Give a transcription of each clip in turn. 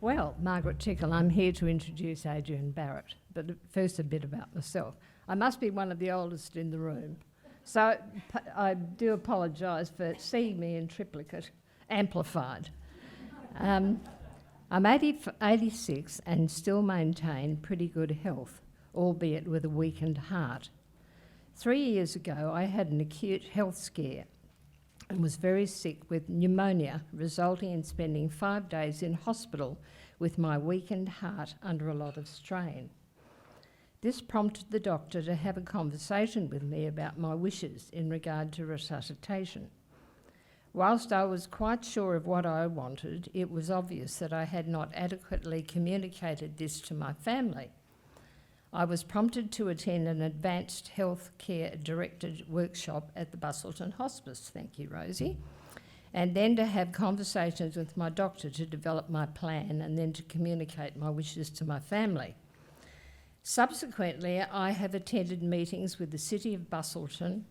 Well, Margaret Tickle, I'm here to introduce Adrian Barrett, but first a bit about myself. I must be one of the oldest in the room, so I do apologise for seeing me in triplicate, amplified. I'm 86 and still maintain pretty good health, albeit with a weakened heart. 3 years ago, I had an acute health scare and was very sick with pneumonia, resulting in spending 5 days in hospital with my weakened heart under a lot of strain. This prompted the doctor to have a conversation with me about my wishes in regard to resuscitation. Whilst I was quite sure of what I wanted, it was obvious that I had not adequately communicated this to my family. I was prompted to attend an advanced health care directed workshop at the Bustleton Hospice, thank you, Rosie, and then to have conversations with my doctor to develop my plan and then to communicate my wishes to my family. Subsequently, I have attended meetings with the City of Bustleton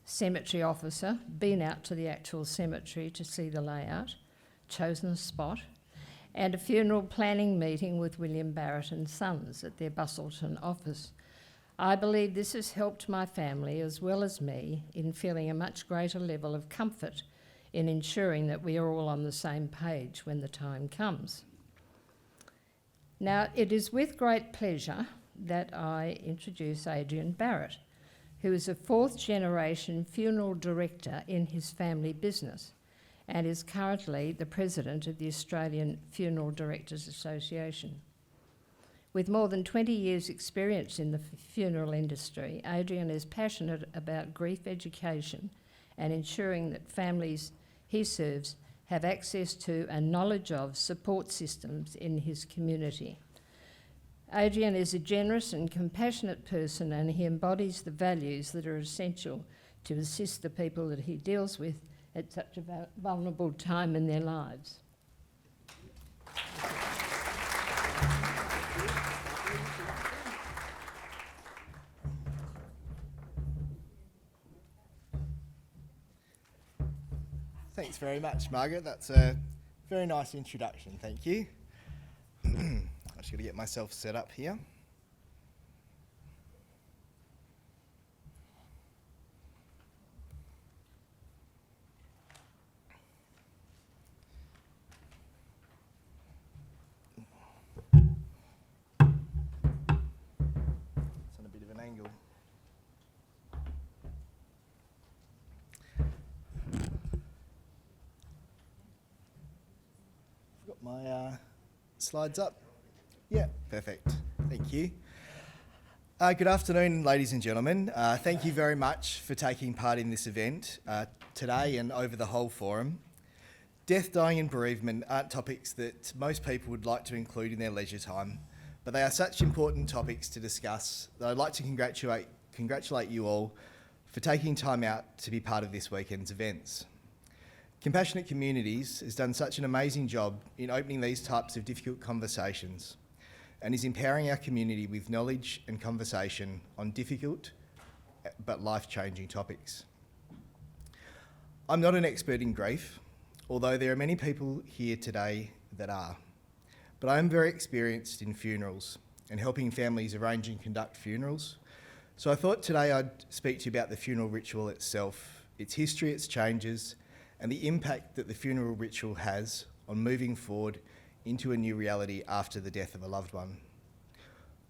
cemetery officer, been out to the actual cemetery to see the layout, chosen a spot, and a funeral planning meeting with William Barrett and Sons at their Bustleton office. I believe this has helped my family as well as me in feeling a much greater level of comfort in ensuring that we are all on the same page when the time comes. Now, it is with great pleasure that I introduce Adrian Barrett, who is a fourth-generation funeral director in his family business and is currently the president of the Australian Funeral Directors Association. With more than 20 years' experience in the funeral industry, Adrian is passionate about grief education and ensuring that families he serves have access to and knowledge of support systems in his community. Adrian is a generous and compassionate person, and he embodies the values that are essential to assist the people that he deals with at such a vulnerable time in their lives. Thanks very much, Margaret. That's a very nice introduction, thank you. I'm just going to get myself set up here. It's on a bit of an angle. I've got my slides up. Yeah, perfect. Thank you. Good afternoon, ladies and gentlemen. Thank you very much for taking part in this event today and over the whole forum. Death, dying and bereavement aren't topics that most people would like to include in their leisure time, but they are such important topics to discuss that I'd like to congratulate you all for taking time out to be part of this weekend's events. Compassionate Communities has done such an amazing job in opening these types of difficult conversations and is empowering our community with knowledge and conversation on difficult but life-changing topics. I'm not an expert in grief, although there are many people here today that are, but I am very experienced in funerals and helping families arrange and conduct funerals. So I thought today I'd speak to you about the funeral ritual itself, its history, its changes, and the impact that the funeral ritual has on moving forward into a new reality after the death of a loved one.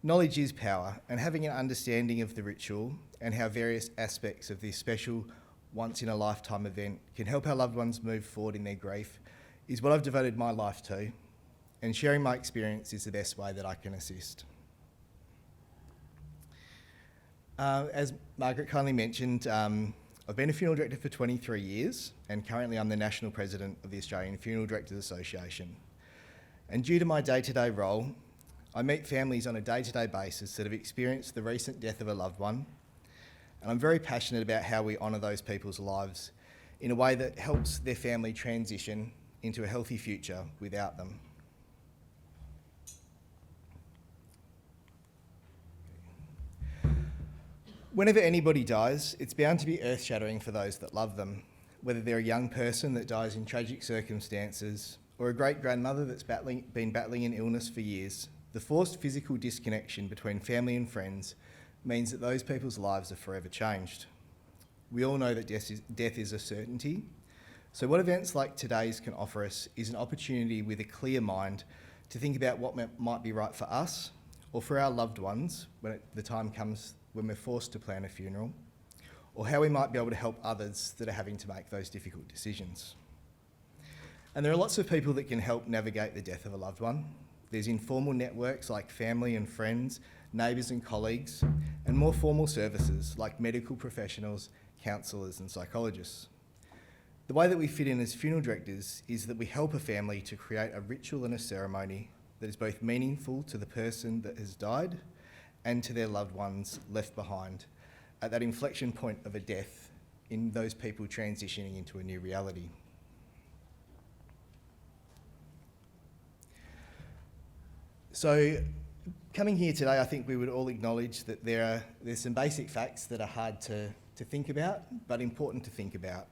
Knowledge is power, and having an understanding of the ritual and how various aspects of this special once-in-a-lifetime event can help our loved ones move forward in their grief is what I've devoted my life to, and sharing my experience is the best way that I can assist. As Margaret kindly mentioned, I've been a funeral director for 23 years, and currently I'm the National President of the Australian Funeral Directors Association. And due to my day-to-day role, I meet families on a day-to-day basis that have experienced the recent death of a loved one, and I'm very passionate about how we honour those people's lives in a way that helps their family transition into a healthy future without them. Whenever anybody dies, it's bound to be earth-shattering for those that love them, whether they're a young person that dies in tragic circumstances, or a great-grandmother that's been battling an illness for years, the forced physical disconnection between family and friends means that those people's lives are forever changed. We all know that death is a certainty, so what events like today's can offer us is an opportunity with a clear mind to think about what might be right for us or for our loved ones when the time comes when we're forced to plan a funeral, or how we might be able to help others that are having to make those difficult decisions. And there are lots of people that can help navigate the death of a loved one. There's informal networks like family and friends, neighbours and colleagues, and more formal services like medical professionals, counsellors and psychologists. The way that we fit in as funeral directors is that we help a family to create a ritual and a ceremony that is both meaningful to the person that has died and to their loved ones left behind at that inflection point of a death in those people transitioning into a new reality. So, coming here today, I think we would all acknowledge that there's some basic facts that are hard to think about, but important to think about.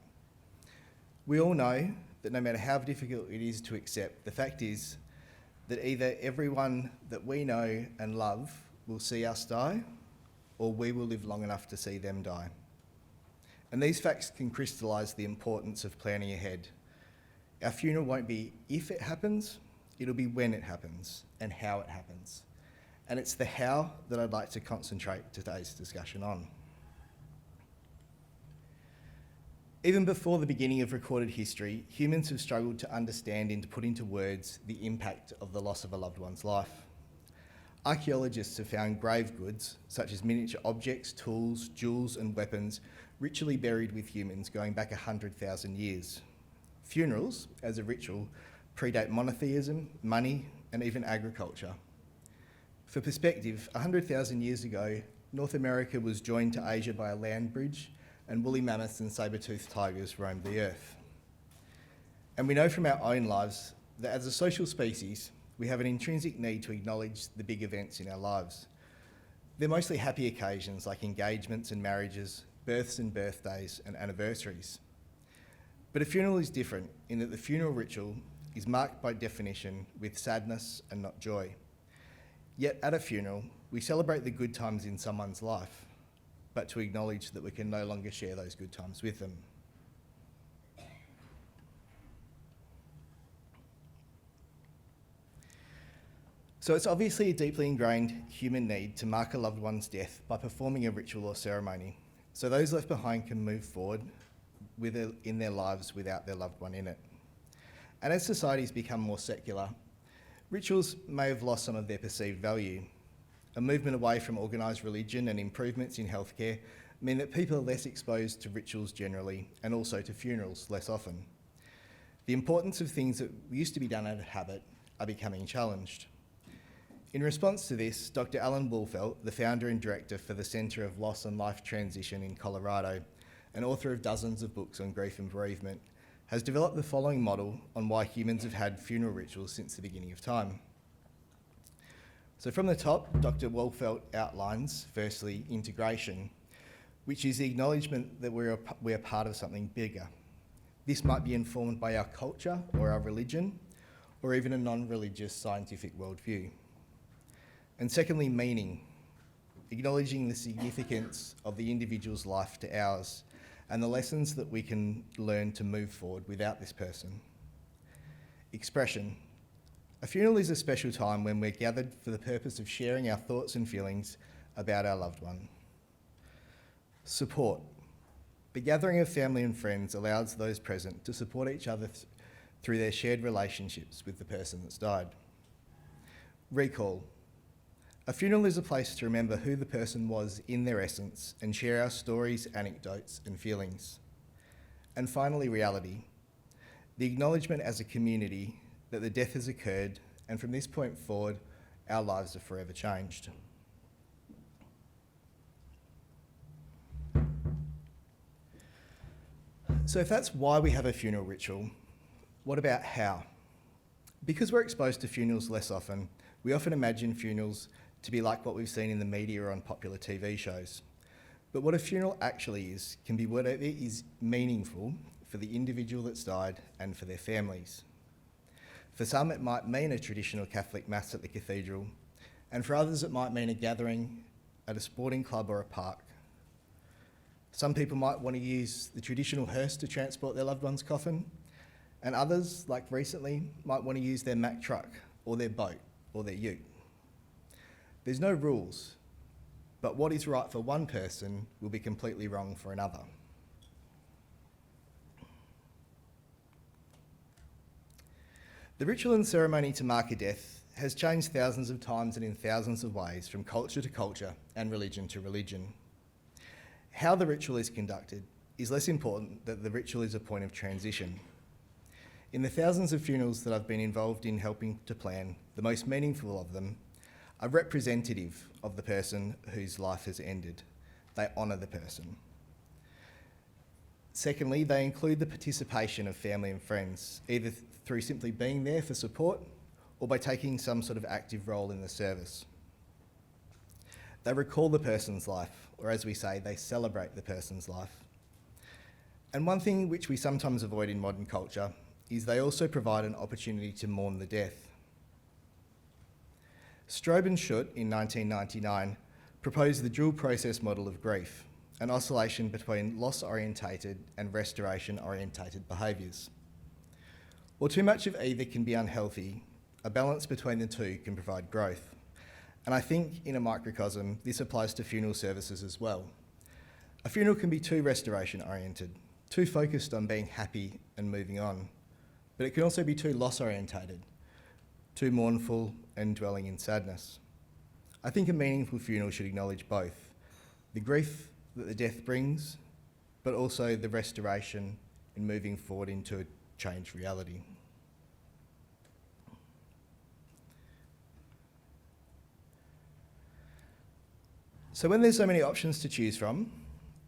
We all know that no matter how difficult it is to accept, the fact is that either everyone that we know and love will see us die, or we will live long enough to see them die. And these facts can crystallise the importance of planning ahead. Our funeral won't be if it happens, it'll be when it happens and how it happens. And it's the how that I'd like to concentrate today's discussion on. Even before the beginning of recorded history, humans have struggled to understand and to put into words the impact of the loss of a loved one's life. Archaeologists have found grave goods, such as miniature objects, tools, jewels and weapons, ritually buried with humans going back 100,000 years. Funerals, as a ritual, predate monotheism, money and even agriculture. For perspective, 100,000 years ago, North America was joined to Asia by a land bridge, and woolly mammoths and saber-toothed tigers roamed the earth. And we know from our own lives that as a social species, we have an intrinsic need to acknowledge the big events in our lives. They're mostly happy occasions like engagements and marriages, births and birthdays and anniversaries. But a funeral is different in that the funeral ritual is marked by definition with sadness and not joy. Yet at a funeral, we celebrate the good times in someone's life, but to acknowledge that we can no longer share those good times with them. So it's obviously a deeply ingrained human need to mark a loved one's death by performing a ritual or ceremony, so those left behind can move forward in their lives without their loved one in it. And as societies become more secular, rituals may have lost some of their perceived value. A movement away from organised religion and improvements in healthcare mean that people are less exposed to rituals generally and also to funerals less often. The importance of things that used to be done out of habit are becoming challenged. In response to this, Dr. Alan Woolfelt, the founder and director for the Centre of Loss and Life Transition in Colorado, and author of dozens of books on grief and bereavement, has developed the following model on why humans have had funeral rituals since the beginning of time. So from the top, Dr. Woolfelt outlines, firstly, integration, which is the acknowledgement that we're part of something bigger. This might be informed by our culture or our religion, or even a non-religious scientific worldview. And secondly, meaning, acknowledging the significance of the individual's life to ours and the lessons that we can learn to move forward without this person. Expression. A funeral is a special time when we're gathered for the purpose of sharing our thoughts and feelings about our loved one. Support. The gathering of family and friends allows those present to support each other through their shared relationships with the person that's died. Recall. A funeral is a place to remember who the person was in their essence and share our stories, anecdotes and feelings. And finally, reality. The acknowledgement as a community that the death has occurred, and from this point forward, our lives are forever changed. So if that's why we have a funeral ritual, what about how? Because we're exposed to funerals less often, we often imagine funerals to be like what we've seen in the media or on popular TV shows. But what a funeral actually is can be whatever is meaningful for the individual that's died and for their families. For some, it might mean a traditional Catholic Mass at the cathedral, and for others, it might mean a gathering at a sporting club or a park. Some people might want to use the traditional hearse to transport their loved one's coffin, and others, like recently, might want to use their Mack truck or their boat or their ute. There's no rules, but what is right for one person will be completely wrong for another. The ritual and ceremony to mark a death has changed thousands of times and in thousands of ways, from culture to culture and religion to religion. How the ritual is conducted is less important than the ritual is a point of transition. In the thousands of funerals that I've been involved in helping to plan, the most meaningful of them are representative of the person whose life has ended. They honour the person. Secondly, they include the participation of family and friends, either through simply being there for support or by taking some sort of active role in the service. They recall the person's life, or as we say, they celebrate the person's life. And one thing which we sometimes avoid in modern culture is they also provide an opportunity to mourn the death. Strobe and Schutt in 1999 proposed the dual process model of grief, an oscillation between loss-orientated and restoration-orientated behaviours. While too much of either can be unhealthy, a balance between the two can provide growth. And I think in a microcosm, this applies to funeral services as well. A funeral can be too restoration-oriented, too focused on being happy and moving on, but it can also be too loss-orientated, too mournful and dwelling in sadness. I think a meaningful funeral should acknowledge both, the grief that the death brings, but also the restoration and moving forward into a changed reality. So when there's so many options to choose from,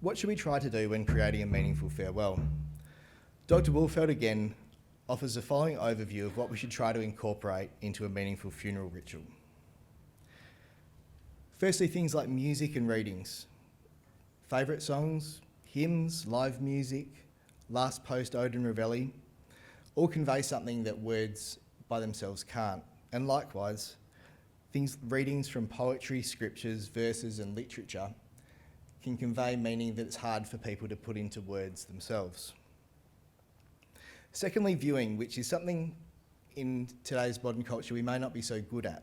what should we try to do when creating a meaningful farewell? Dr. Wolfeld again offers the following overview of what we should try to incorporate into a meaningful funeral ritual. Firstly, things like music and readings. Favourite songs, hymns, live music, last post ode and reveille, all convey something that words by themselves can't. And likewise, readings from poetry, scriptures, verses and literature can convey meaning that it's hard for people to put into words themselves. Secondly, viewing, which is something in today's modern culture we may not be so good at.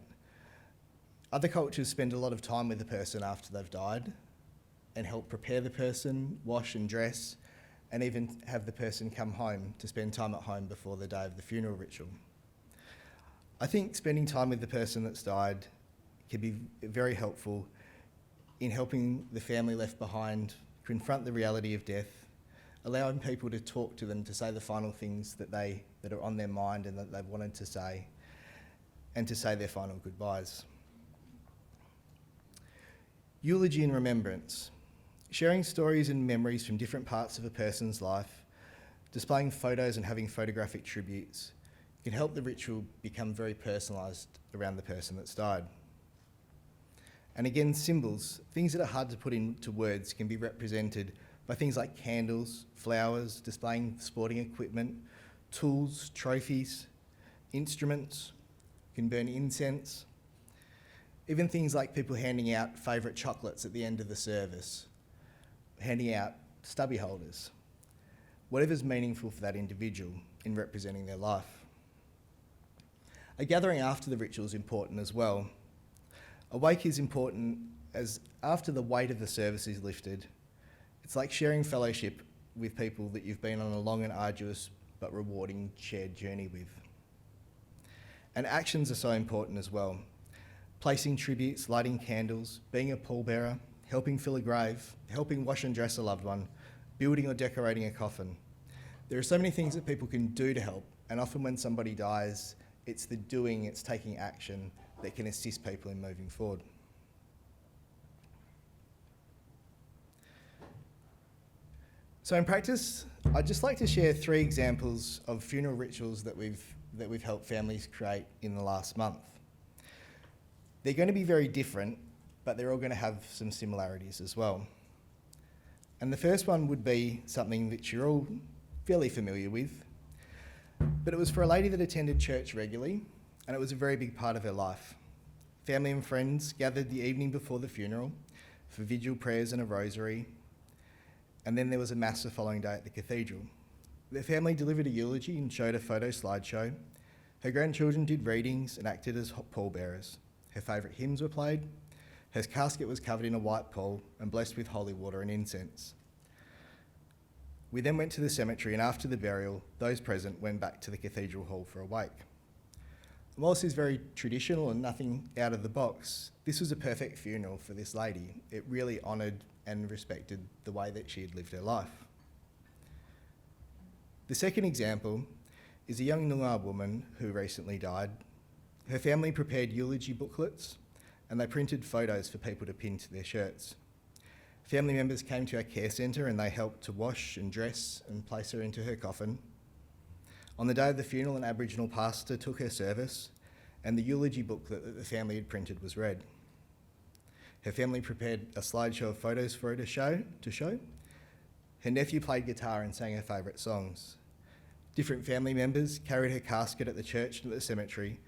Other cultures spend a lot of time with the person after they've died and help prepare the person, wash and dress, and even have the person come home to spend time at home before the day of the funeral ritual. I think spending time with the person that's died can be very helpful in helping the family left behind confront the reality of death, allowing people to talk to them, to say the final things that are on their mind and that they've wanted to say, and to say their final goodbyes. Eulogy and remembrance. Sharing stories and memories from different parts of a person's life, displaying photos and having photographic tributes can help the ritual become very personalised around the person that's died. And again, symbols, things that are hard to put into words, can be represented by things like candles, flowers, displaying sporting equipment, tools, trophies, instruments, can burn incense, even things like people handing out favourite chocolates at the end of the service, handing out stubby holders, whatever's meaningful for that individual in representing their life. A gathering after the ritual is important as well. A wake is important as after the weight of the service is lifted, it's like sharing fellowship with people that you've been on a long and arduous but rewarding shared journey with. And actions are so important as well. Placing tributes, lighting candles, being a pallbearer, helping fill a grave, helping wash and dress a loved one, building or decorating a coffin. There are so many things that people can do to help, and often when somebody dies, it's the doing, it's taking action that can assist people in moving forward. So in practice, I'd just like to share 3 examples of funeral rituals that we've helped families create in the last month. They're going to be very different, but they're all going to have some similarities as well. And the first one would be something that you're all fairly familiar with. But it was for a lady that attended church regularly, and it was a very big part of her life. Family and friends gathered the evening before the funeral for vigil prayers and a rosary, and then there was a mass the following day at the cathedral. Their family delivered a eulogy and showed a photo slideshow. Her grandchildren did readings and acted as pallbearers. Her favourite hymns were played. Her casket was covered in a white pall and blessed with holy water and incense. We then went to the cemetery, and after the burial, those present went back to the cathedral hall for a wake. Whilst this is very traditional and nothing out of the box, this was a perfect funeral for this lady. It really honoured and respected the way that she had lived her life. The second example is a young Noongar woman who recently died. Her family prepared eulogy booklets, and they printed photos for people to pin to their shirts. Family members came to our care centre and they helped to wash and dress and place her into her coffin. On the day of the funeral, an Aboriginal pastor took her service, and the eulogy booklet that the family had printed was read. Her family prepared a slideshow of photos for her to show. Her nephew played guitar and sang her favourite songs. Different family members carried her casket at the church and at the cemetery,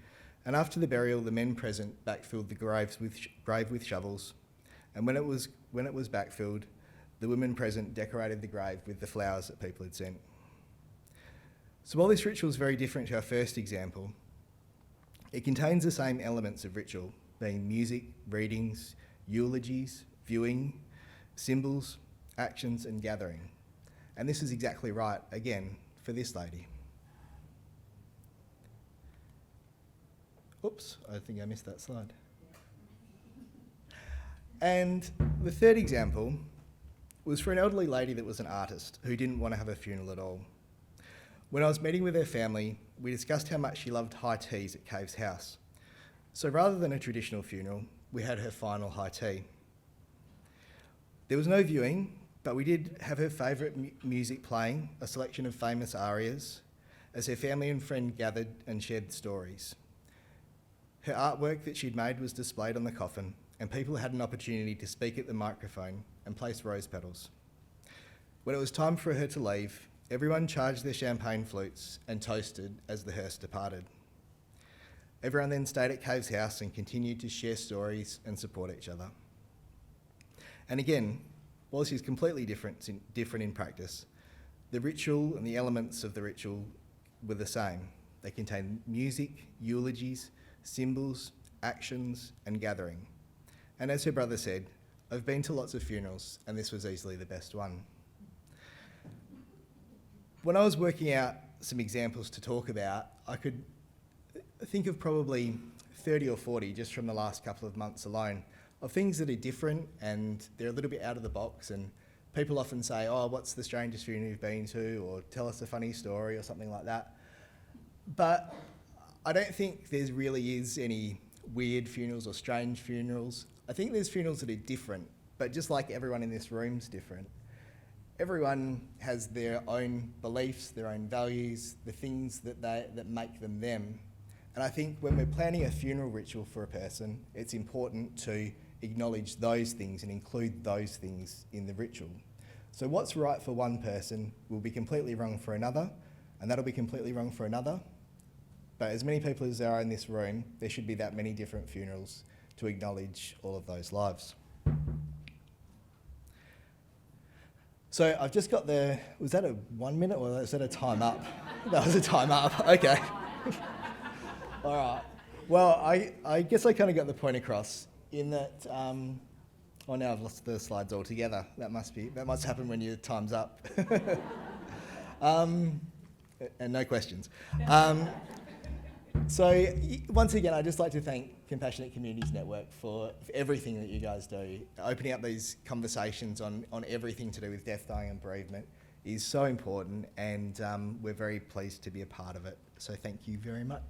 and after the burial, the men present backfilled the grave with shovels, and when it was backfilled, the women present decorated the grave with the flowers that people had sent. So while this ritual is very different to our first example, it contains the same elements of ritual, being music, readings, eulogies, viewing, symbols, actions and gathering. And this is exactly right, again, for this lady. Oops, I think I missed that slide. And the third example was for an elderly lady that was an artist who didn't want to have a funeral at all. When I was meeting with her family, we discussed how much she loved high teas at Cave's house. So rather than a traditional funeral, we had her final high tea. There was no viewing, but we did have her favourite music playing, a selection of famous arias, as her family and friend gathered and shared stories. Her artwork that she'd made was displayed on the coffin, and people had an opportunity to speak at the microphone and place rose petals. When it was time for her to leave, everyone charged their champagne flutes and toasted as the hearse departed. Everyone then stayed at Cave's house and continued to share stories and support each other. And again, while this is completely different in practice, the ritual and the elements of the ritual were the same. They contained music, eulogies, symbols, actions, and gathering. And as her brother said, I've been to lots of funerals, and this was easily the best one. When I was working out some examples to talk about, I could think of probably 30 or 40 just from the last couple of months alone of things that are different and they're a little bit out of the box, and people often say, oh, what's the strangest funeral you've been to, or tell us a funny story or something like that. But I don't think there really is any weird funerals or strange funerals. I think there's funerals that are different, but just like everyone in this room's different. Everyone has their own beliefs, their own values, the things that make them them. And I think when we're planning a funeral ritual for a person, it's important to acknowledge those things and include those things in the ritual. So what's right for one person will be completely wrong for another, and that'll be completely wrong for another. But as many people as there are in this room, there should be that many different funerals to acknowledge all of those lives. So I've just got was that a 1 minute or was that a time up? That was a time up, okay. All right. Well, I guess I kind of got the point across in that, now I've lost the slides altogether. That must happen when your time's up. And no questions. So once again, I'd just like to thank Compassionate Communities Network for everything that you guys do. Opening up these conversations on everything to do with death, dying and bereavement is so important, and we're very pleased to be a part of it. So thank you very much.